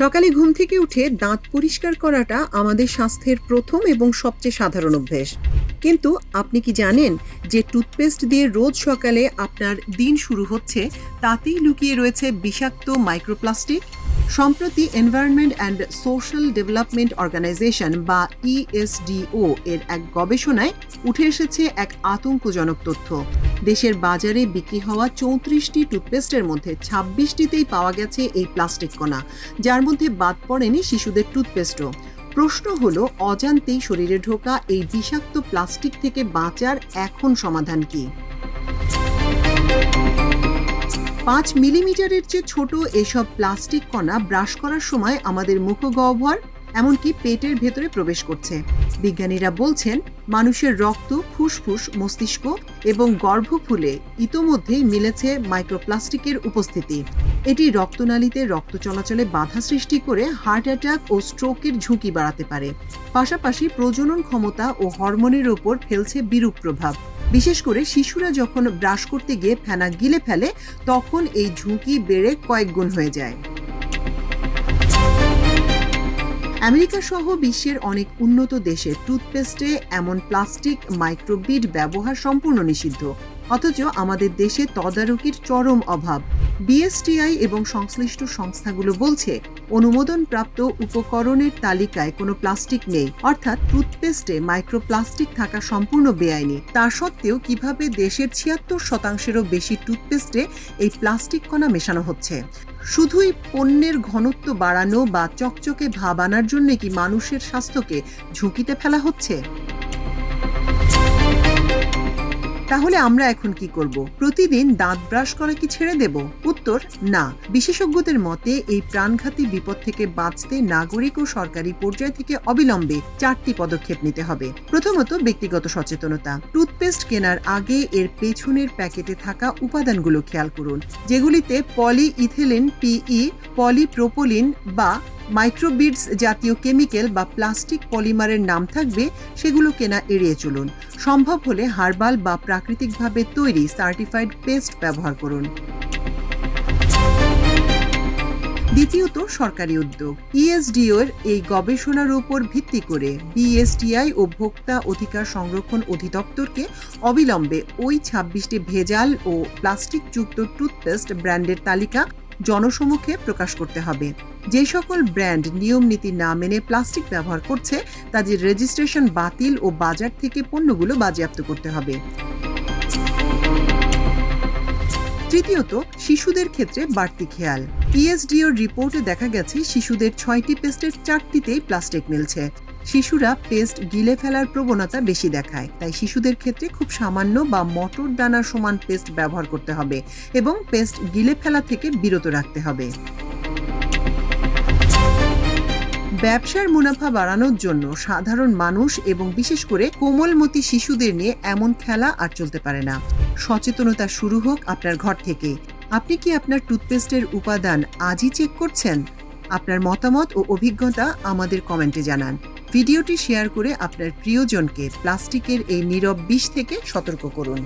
সকালে ঘুম থেকে উঠে দাঁত পরিষ্কার করাটা আমাদের স্বাস্থ্যের প্রথম এবং সবচেয়ে সাধারণ অভ্যেস। কিন্তু আপনি কি জানেন যে টুথপেস্ট দিয়ে রোজ সকালে আপনার দিন শুরু হচ্ছে, তাতেই লুকিয়ে রয়েছে বিষাক্ত মাইক্রোপ্লাস্টিক? সম্প্রতি environment and social development organization বা ইএসডিও এর এক গবেষণায় উঠে এসেছে এক আতঙ্কজনক তথ্য। দেশের বাজারে বিক্রি হওয়া ৩৪টি টুথপেস্টের মধ্যে ২৬টিতেই পাওয়া গেছে এই প্লাস্টিক কণা, যার মধ্যে বাদ পড়েনি শিশুদের টুথপেস্টও। প্রশ্ন হলো, অজান্তেই শরীরে ঢোকা এই বিষাক্ত প্লাস্টিক থেকে বাঁচার এখন সমাধান কি? ৫ মিলিমিটারের চেয়ে ছোট এসব প্লাস্টিক কণা ব্রাশ করার সময় আমাদের মুখগহ্বর এমনকি পেটের ভেতরে প্রবেশ করছে। বিজ্ঞানীরা বলছেন, মানুষের রক্ত, ফুসফুস, মস্তিষ্ক এবং গর্ভফুলে ইতোমধ্যেই মিলেছে মাইক্রোপ্লাস্টিকের উপস্থিতি। এটি রক্তনালীতে রক্ত চলাচলে বাধা সৃষ্টি করে হার্ট অ্যাটাক ও স্ট্রোকের ঝুঁকি বাড়াতে পারে। পাশাপাশি প্রজনন ক্ষমতা ও হরমোনের ওপর ফেলছে বিরূপ প্রভাব। বিশেষ করে শিশুরা যখন ব্রাশ করতে গিয়ে ফেনা গিলে ফেলে, তখন এই ঝুঁকি বেড়ে কয়েক গুণ হয়ে যায়। আমেরিকা সহ বিশ্বের অনেক উন্নত দেশে টুথপেস্টে এমন প্লাস্টিক মাইক্রোবিড ব্যবহার সম্পূর্ণ নিষিদ্ধ, অথচ আমাদের দেশে তদারকির চরম অভাব। বিএসটিআই এবং সংশ্লিষ্ট সংস্থাগুলো বলছে, অনুমোদনপ্রাপ্ত উপকরণের তালিকায় কোনো প্লাস্টিক নেই, অর্থাৎ টুথপেস্টে মাইক্রোপ্লাস্টিক থাকা সম্পূর্ণ বেআইনি। তা সত্ত্বেও কিভাবে দেশের ৭৬%-এরও বেশি টুথপেস্টে এই প্লাস্টিক কণা মেশানো হচ্ছে? শুধুই পণ্যের ঘনত্ব বাড়ানো বা চকচকে ভাব আনার জন্য কি মানুষের স্বাস্থ্যকে ঝুঁকিতে ফেলা হচ্ছে? তাহলে আমরা এখন কি করব? প্রতিদিন দাঁত ব্রাশ করা কি ছেড়ে দেব? উত্তর, না। বিশেষজ্ঞদের মতে এই প্রাণঘাতী বিপদ থেকে বাঁচতে নাগরিক ও সরকারি পর্যায় থেকে অবিলম্বে ৪টি পদক্ষেপ নিতে হবে। প্রথমত, ব্যক্তিগত সচেতনতা। টুথপেস্ট কেনার আগে এর পেছনের প্যাকেটে থাকা উপাদানগুলো খেয়াল করুন। যেগুলিতে পলিইথিলিন, পিই, পলিপ্রোপিলিন বা মাইক্রোবিডস জাতীয় কেমিক্যাল বা প্লাস্টিক পলিমারের নাম থাকবে, সেগুলো কেনা এড়িয়ে চলুন। সম্ভব হলে হার্বাল বা প্রাকৃতিকভাবে তৈরি সার্টিফাইড পেস্ট ব্যবহার করুন। দ্বিতীয়ত, সরকারি উদ্যোগ। ইএসডিও এর এই গবেষণার উপর ভিত্তি করে বিএসটিআই ও ভোক্তা অধিকার সংরক্ষণ অধিদপ্তরকে অবিলম্বে ওই ২৬টি ভেজাল ও প্লাস্টিকযুক্ত টুথপেস্ট ব্র্যান্ডের তালিকা জনসমক্ষে প্রকাশ করতে হবে। যে সকল ব্র্যান্ড নিয়ম নীতি না মেনে প্লাস্টিক ব্যবহার করছে, তাদের রেজিস্ট্রেশন বাতিল ও বাজার থেকে পণ্যগুলো বাজেয়াপ্ত করতে হবে। তৃতীয়ত, শিশুদের ক্ষেত্রে বাড়তি খেয়াল। ইএসডিওর রিপোর্টে দেখা গেছে, শিশুদের ৬টি পেস্টের ৪টিতেই প্লাস্টিক মিলছে। শিশুরা পেস্ট গিলে ফেলার প্রবণতা বেশি দেখায়, তাই শিশুদের ক্ষেত্রে খুব সামান্য বা মটর দানার সমান পেস্ট ব্যবহার করতে হবে এবং পেস্ট গিলে ফেলা থেকে বিরত রাখতে হবে। ব্যবসার মুনাফা বাড়ানোর জন্য সাধারণ মানুষ এবং বিশেষ করে কোমলমতি শিশুদের নিয়ে এমন খেলা আর চলতে পারে না। সচেতনতা শুরু হোক আপনার ঘর থেকে। আপনি কি আপনার টুথপেস্টের উপাদান আজই চেক করছেন? আপনার মতামত ও অভিজ্ঞতা আমাদের কমেন্টে জানান। ভিডিওটি শেয়ার করে আপনার প্রিয়জনকে প্লাস্টিকের এই নীরব বিষ থেকে সতর্ক করুন।